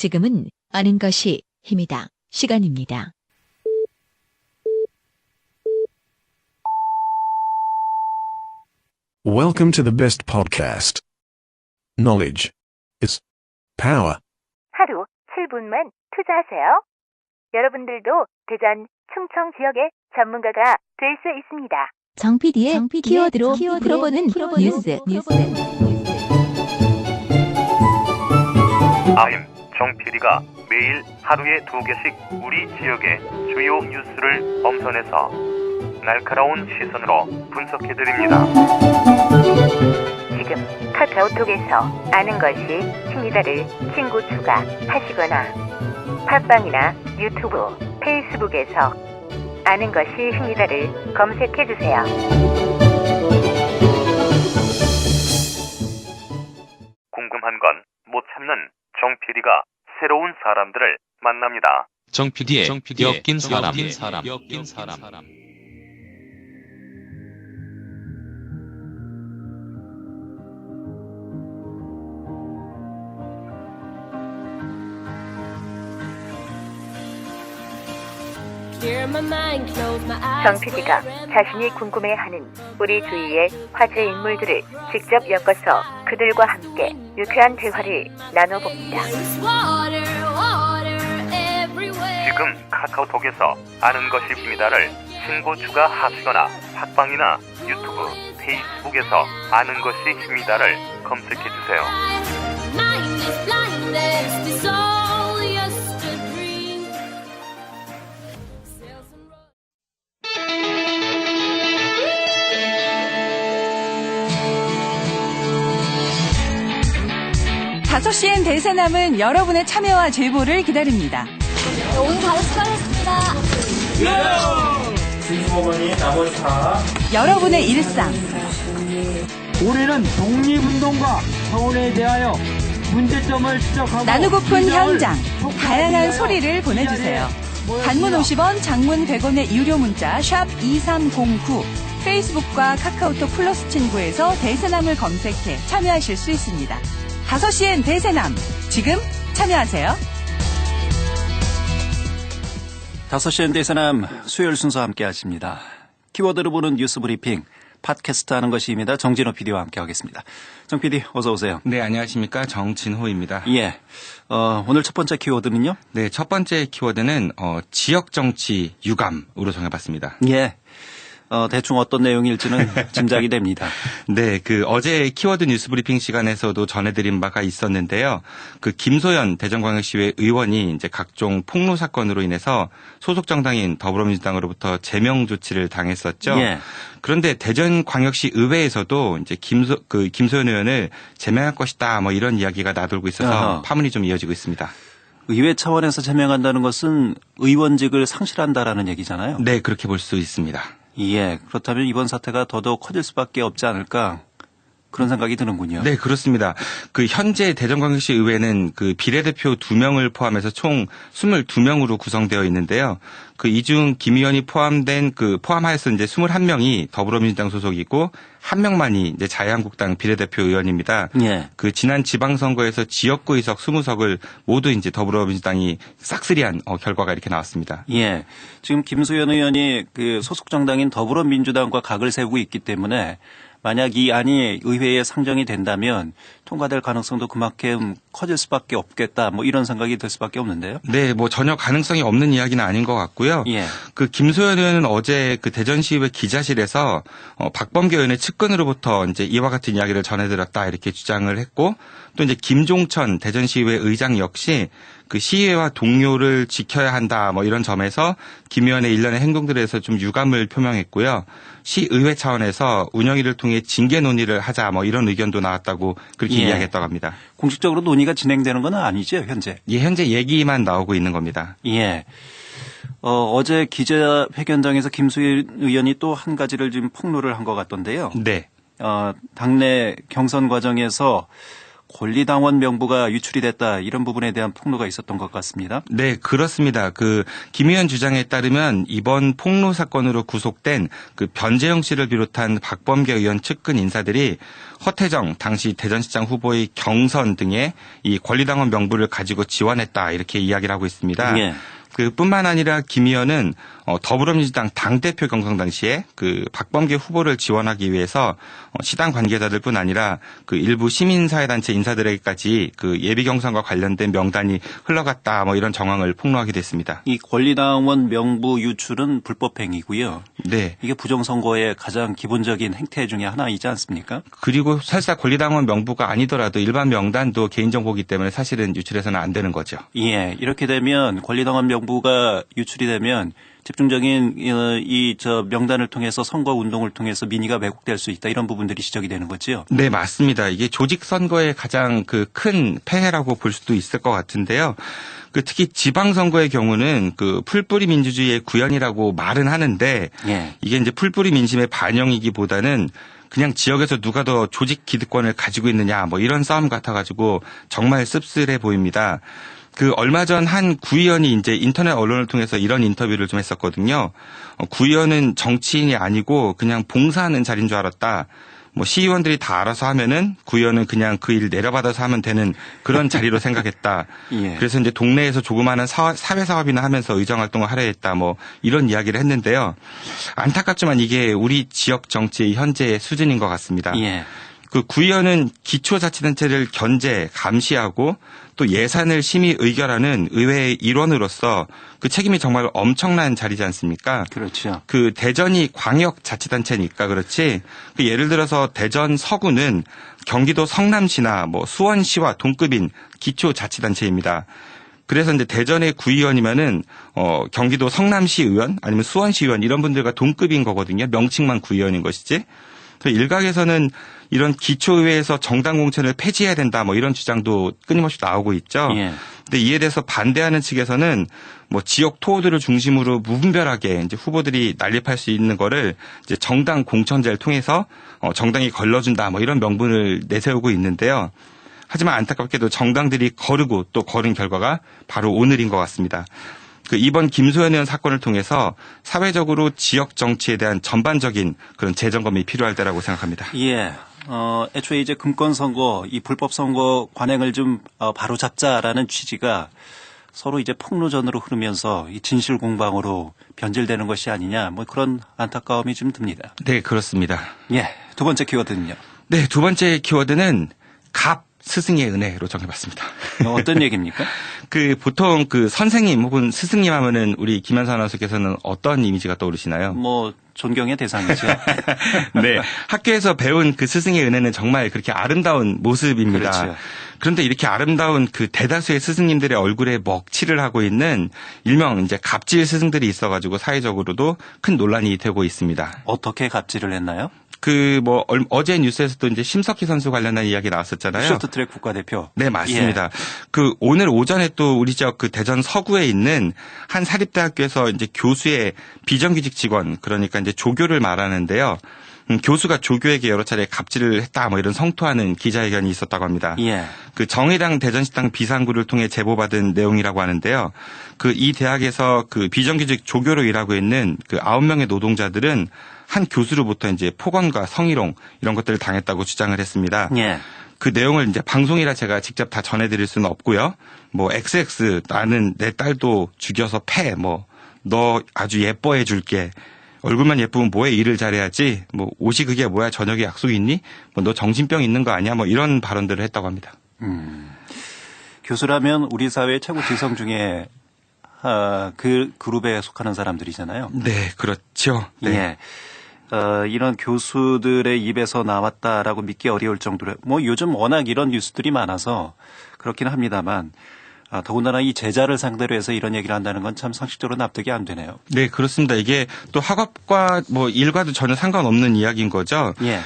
지금은 아는 것이 힘이다. 시간입니다. Welcome to the best podcast. Knowledge is power. 하루 7분만 투자하세요. 여러분들도 대전, 충청 지역의 전문가가 될 수 있습니다. 정 PD의 키워드로 풀어보는 뉴스. 아임 정 PD가 매일 하루에 2개씩 우리 지역의 주요 뉴스를 엄선해서 날카로운 시선으로 분석해드립니다. 지금 카카오톡에서 아는 것이 힘이다를 친구 추가하시거나 팟빵이나 유튜브, 페이스북에서 아는 것이 힘이다를 검색해주세요. 궁금한 건 못 참는 정 PD가 새로운 사람들을 만납니다. 정 PD의 엮인 사람. 정 PD가 자신이 궁금해하는 우리 주위의 화제 인물들을 직접 엮어서 그들과 함께 유쾌한 대화를 나눠봅니다. 지금 카카오톡에서 아는 것이 힘이다를 친구 추가하시거나 팟빵이나 유튜브, 페이스북에서 아는 것이 힘이다를 검색해주세요. 다섯 시엔 대세남은 여러분의 참여와 제보를 기다립니다. 오늘 바로 수고하셨습니다. 진주어머니 나머지 다 여러분의 일상, 올해는 독립운동과 서울에 대하여 문제점을 지적하고 나누고픈 현장, 다양한 소리를 보내주세요. 단문 50원, 장문 100원의 유료 문자 샵 2309, 페이스북과 카카오톡 플러스 친구에서 대세남을 검색해 참여하실 수 있습니다. 5시엔 대세남, 지금 참여하세요. 5시엔 대세남 수요일 순서 함께 하십니다. 키워드를 보는 뉴스 브리핑, 팟캐스트 하는 것이입니다. 정진호 PD와 함께 하겠습니다. 정 PD 어서 오세요. 네, 안녕하십니까. 정진호입니다. 예. 오늘 첫 번째 키워드는요? 네, 첫 번째 키워드는 지역 정치 유감으로 정해봤습니다. 예. 대충 어떤 내용일지는 짐작이 됩니다. 네, 어제 키워드 뉴스 브리핑 시간에서도 전해드린 바가 있었는데요. 김소연 대전광역시의 의원이 이제 각종 폭로 사건으로 인해서 소속 정당인 더불어민주당으로부터 제명 조치를 당했었죠. 예. 그런데 대전광역시 의회에서도 이제 김소연 의원을 제명할 것이다, 뭐 이런 이야기가 나돌고 있어서 파문이 좀 이어지고 있습니다. 의회 차원에서 제명한다는 것은 의원직을 상실한다라는 얘기잖아요. 네, 그렇게 볼 수 있습니다. 예, 그렇다면 이번 사태가 더더욱 커질 수밖에 없지 않을까 그런 생각이 드는군요. 네, 그렇습니다. 현재 대전광역시 의회는 비례대표 2명을 포함해서 총 22명으로 구성되어 있는데요. 이 중 김 의원이 포함하여서 이제 21명이 더불어민주당 소속이고 1명만이 이제 자유한국당 비례대표 의원입니다. 예. 지난 지방선거에서 지역구 의석 20석을 모두 이제 더불어민주당이 싹쓸이한 결과가 이렇게 나왔습니다. 예. 지금 김소연 의원이 소속 정당인 더불어민주당과 각을 세우고 있기 때문에 만약 이 안이 의회에 상정이 된다면 통과될 가능성도 그만큼 커질 수밖에 없겠다. 뭐 이런 생각이 들 수밖에 없는데요. 네, 전혀 가능성이 없는 이야기는 아닌 것 같고요. 예. 김소연 의원은 어제 대전시의회 기자실에서 박범계 의원의 측근으로부터 이제 이와 같은 이야기를 전해드렸다 이렇게 주장을 했고 또 이제 김종천 대전시의회 의장 역시 시의회와 동료를 지켜야 한다 뭐 이런 점에서 김 의원의 일련의 행동들에 대해서 좀 유감을 표명했고요. 시의회 차원에서 운영위를 통해 징계 논의를 하자 뭐 이런 의견도 나왔다고 그렇게 이야기했다고 합니다. 공식적으로 논의가 진행되는 건 아니죠, 현재? 예, 현재 얘기만 나오고 있는 겁니다. 예. 어제 기자회견장에서 김소연 의원이 또 한 가지를 지금 폭로를 한 것 같던데요. 네. 당내 경선 과정에서 권리당원 명부가 유출이 됐다 이런 부분에 대한 폭로가 있었던 것 같습니다. 네, 그렇습니다. 김 의원 주장에 따르면 이번 폭로 사건으로 구속된 변재영 씨를 비롯한 박범계 의원 측근 인사들이 허태정 당시 대전시장 후보의 경선 등에 이 권리당원 명부를 가지고 지원했다 이렇게 이야기를 하고 있습니다. 예. 뿐만 아니라 김 의원은 더불어민주당 당대표 경선 당시에 박범계 후보를 지원하기 위해서 시당 관계자들뿐 아니라 일부 시민사회단체 인사들에게까지 예비 경선과 관련된 명단이 흘러갔다 뭐 이런 정황을 폭로하기도 했습니다. 이 권리당원 명부 유출은 불법 행위고요. 네. 이게 부정선거의 가장 기본적인 행태 중에 하나이지 않습니까? 그리고 설사 권리당원 명부가 아니더라도 일반 명단도 개인정보이기 때문에 사실은 유출해서는 안 되는 거죠. 예. 이렇게 되면 권리당원 명부가 유출이 되면 집중적인 명단을 통해서 선거 운동을 통해서 민의가 왜곡될 수 있다 이런 부분들이 지적이 되는 거죠. 네, 맞습니다. 이게 조직 선거의 가장 큰 폐해라고 볼 수도 있을 것 같은데요. 특히 지방선거의 경우는 풀뿌리 민주주의의 구현이라고 말은 하는데 예. 이게 이제 풀뿌리 민심의 반영이기보다는 그냥 지역에서 누가 더 조직 기득권을 가지고 있느냐 뭐 이런 싸움 같아가지고 정말 씁쓸해 보입니다. 얼마 전 한 구의원이 이제 인터넷 언론을 통해서 이런 인터뷰를 좀 했었거든요. 구의원은 정치인이 아니고 그냥 봉사하는 자리인 줄 알았다. 뭐 시의원들이 다 알아서 하면은 구의원은 그냥 그 일 내려받아서 하면 되는 그런 자리로 생각했다. 예. 그래서 이제 동네에서 조그마한 사회 사업이나 하면서 의정 활동을 하려 했다. 뭐 이런 이야기를 했는데요. 안타깝지만 이게 우리 지역 정치의 현재의 수준인 것 같습니다. 예. 구의원은 기초자치단체를 견제, 감시하고 또 예산을 심의 의결하는 의회의 일원으로서 책임이 정말 엄청난 자리지 않습니까? 그렇죠. 대전이 광역자치단체니까 그렇지. 예를 들어서 대전 서구는 경기도 성남시나 뭐 수원시와 동급인 기초자치단체입니다. 그래서 이제 대전의 구의원이면은 경기도 성남시 의원 아니면 수원시 의원 이런 분들과 동급인 거거든요. 명칭만 구의원인 것이지. 일각에서는 이런 기초의회에서 정당 공천을 폐지해야 된다 뭐 이런 주장도 끊임없이 나오고 있죠. 예. 근데 이에 대해서 반대하는 측에서는 뭐 지역 토호들을 중심으로 무분별하게 이제 후보들이 난립할 수 있는 거를 이제 정당 공천제를 통해서 정당이 걸러준다 뭐 이런 명분을 내세우고 있는데요. 하지만 안타깝게도 정당들이 거르고 또 거른 결과가 바로 오늘인 것 같습니다. 이번 김소연 의원 사건을 통해서 사회적으로 지역 정치에 대한 전반적인 그런 재점검이 필요할 때라고 생각합니다. 예. 애초에 이제 금권 선거, 이 불법 선거 관행을 좀 바로 잡자라는 취지가 서로 이제 폭로전으로 흐르면서 이 진실 공방으로 변질되는 것이 아니냐, 뭐 그런 안타까움이 좀 듭니다. 네, 그렇습니다. 예. 두 번째 키워드는요? 네, 두 번째 키워드는 갑 스승의 은혜로 정해봤습니다. 어떤 얘기입니까? 보통 선생님 혹은 스승님 하면은 우리 김현사 아나운서께서는 어떤 이미지가 떠오르시나요? 뭐 존경의 대상이죠. 네, 학교에서 배운 스승의 은혜는 정말 그렇게 아름다운 모습입니다. 그렇죠. 그런데 이렇게 아름다운 대다수의 스승님들의 얼굴에 먹칠을 하고 있는 일명 이제 갑질 스승들이 있어가지고 사회적으로도 큰 논란이 되고 있습니다. 어떻게 갑질을 했나요? 어제 뉴스에서도 이제 심석희 선수 관련한 이야기 나왔었잖아요. 쇼트트랙 국가대표. 네, 맞습니다. 예. 오늘 오전에 또 우리 지역 대전 서구에 있는 한 사립대학교에서 이제 교수의 비정규직 직원, 그러니까 이제 조교를 말하는데요. 교수가 조교에게 여러 차례 갑질을 했다, 뭐 이런 성토하는 기자회견이 있었다고 합니다. 예. 정의당 대전시당 비상구를 통해 제보받은 내용이라고 하는데요. 이 대학에서 비정규직 조교로 일하고 있는 9명의 노동자들은 한 교수로부터 이제 폭언과 성희롱 이런 것들을 당했다고 주장을 했습니다. 예. 그 내용을 이제 방송이라 제가 직접 다 전해드릴 수는 없고요. 뭐 XX 나는 내 딸도 죽여서 패. 뭐 너 아주 예뻐해 줄게. 얼굴만 예쁘면 뭐해 일을 잘해야지. 뭐 옷이 그게 뭐야 저녁에 약속 있니? 뭐 너 정신병 있는 거 아니야? 뭐 이런 발언들을 했다고 합니다. 교수라면 우리 사회의 최고 지성 중에 그 그룹에 속하는 사람들이잖아요. 네, 그렇죠. 네. 예. 이런 교수들의 입에서 나왔다라고 믿기 어려울 정도로 뭐 요즘 워낙 이런 뉴스들이 많아서 그렇긴 합니다만 더군다나 이 제자를 상대로 해서 이런 얘기를 한다는 건 참 상식적으로 납득이 안 되네요. 네, 그렇습니다. 이게 또 학업과 뭐 일과도 전혀 상관없는 이야기인 거죠. 예.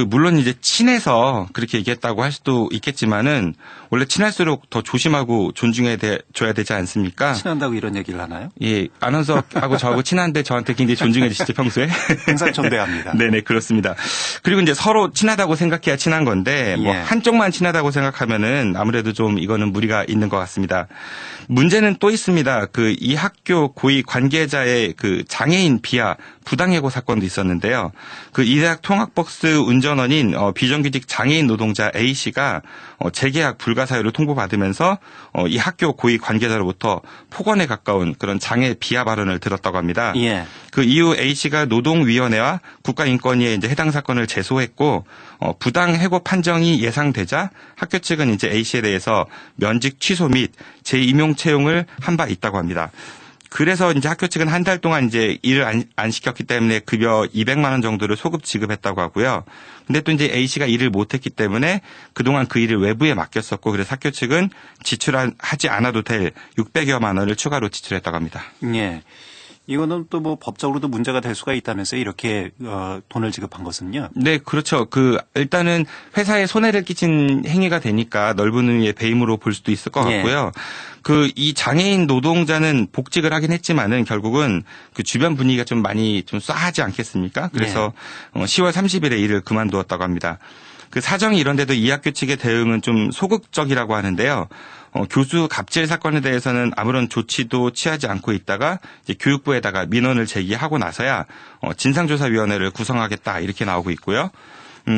물론 이제 친해서 그렇게 얘기했다고 할 수도 있겠지만은 원래 친할수록 더 조심하고 줘야 되지 않습니까? 친한다고 이런 얘기를 하나요? 예, 아나운서하고 저하고 친한데 저한테 굉장히 존중해 주시죠, 평소에? 항상 존대합니다. 네네, 그렇습니다. 그리고 이제 서로 친하다고 생각해야 친한 건데, 뭐, 예. 한쪽만 친하다고 생각하면은 아무래도 좀 이거는 무리가 있는 것 같습니다. 문제는 또 있습니다. 이 학교 고위 관계자의 장애인 비하 부당해고 사건도 있었는데요. 이 대학 통학버스 운전원인 비정규직 장애인 노동자 A씨가 재계약 불가 사유를 통보받으면서 이 학교 고위 관계자로부터 폭언에 가까운 그런 장애 비하 발언을 들었다고 합니다. 예. 그 이후 A씨가 노동위원회와 국가인권위에 이제 해당 사건을 제소했고 부당해고 판정이 예상되자 학교 측은 이제 A씨에 대해서 면직 취소 및 재임용 채용을 한 바 있다고 합니다. 그래서 이제 학교 측은 한 달 동안 이제 일을 안 시켰기 때문에 급여 200만 원 정도를 소급 지급했다고 하고요. 근데 또 이제 A씨가 일을 못했기 때문에 그동안 그 일을 외부에 맡겼었고 그래서 학교 측은 지출하지 않아도 될 600여만 원을 추가로 지출했다고 합니다. 예. 이거는 또 뭐 법적으로도 문제가 될 수가 있다면서요. 이렇게 돈을 지급한 것은요. 네, 그렇죠. 일단은 회사에 손해를 끼친 행위가 되니까 넓은 의미의 배임으로 볼 수도 있을 것 같고요. 이 장애인 노동자는 복직을 하긴 했지만은 결국은 주변 분위기가 좀 많이 좀 싸하지 않겠습니까? 그래서 10월 30일에 일을 그만두었다고 합니다. 사정이 이런데도 이 학교 측의 대응은 좀 소극적이라고 하는데요. 교수 갑질 사건에 대해서는 아무런 조치도 취하지 않고 있다가 이제 교육부에다가 민원을 제기하고 나서야 진상조사위원회를 구성하겠다 이렇게 나오고 있고요.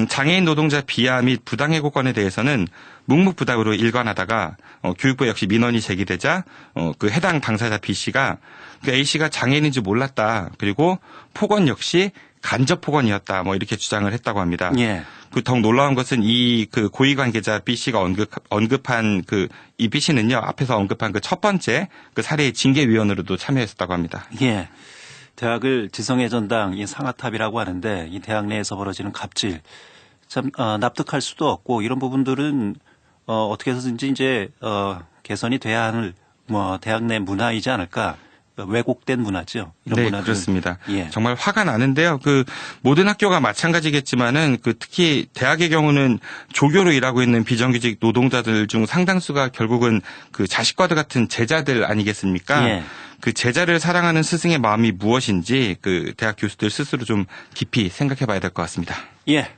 장애인 노동자 비하 및 부당해고 건에 대해서는 묵묵부답으로 일관하다가 교육부에 역시 민원이 제기되자 해당 당사자 B씨가 A씨가 장애인인지 몰랐다. 그리고 폭언 역시 간접 폭언이었다. 뭐 이렇게 주장을 했다고 합니다. 예. 더욱 놀라운 것은 이 고위 관계자 B씨가 언급한 이 B씨는요, 앞에서 언급한 첫 번째 사례의 징계위원으로도 참여했었다고 합니다. 예. 대학을 지성의 전당, 이 상아탑이라고 하는데 이 대학 내에서 벌어지는 갑질 참 납득할 수도 없고 이런 부분들은 어떻게 해서든지 이제 개선이 돼야 하는 대학 내 문화이지 않을까. 왜곡된 문화죠. 이런 네, 문화들은. 그렇습니다. 예. 정말 화가 나는데요. 모든 학교가 마찬가지겠지만은 특히 대학의 경우는 조교로 일하고 있는 비정규직 노동자들 중 상당수가 결국은 자식과도 같은 제자들 아니겠습니까? 예. 제자를 사랑하는 스승의 마음이 무엇인지 대학 교수들 스스로 좀 깊이 생각해 봐야 될 것 같습니다. 예.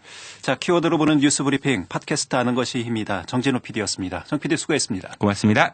자, 키워드로 보는 뉴스 브리핑 팟캐스트 아는 것이 힘이다. 정진호 PD였습니다. 정 PD 수고했습니다. 고맙습니다.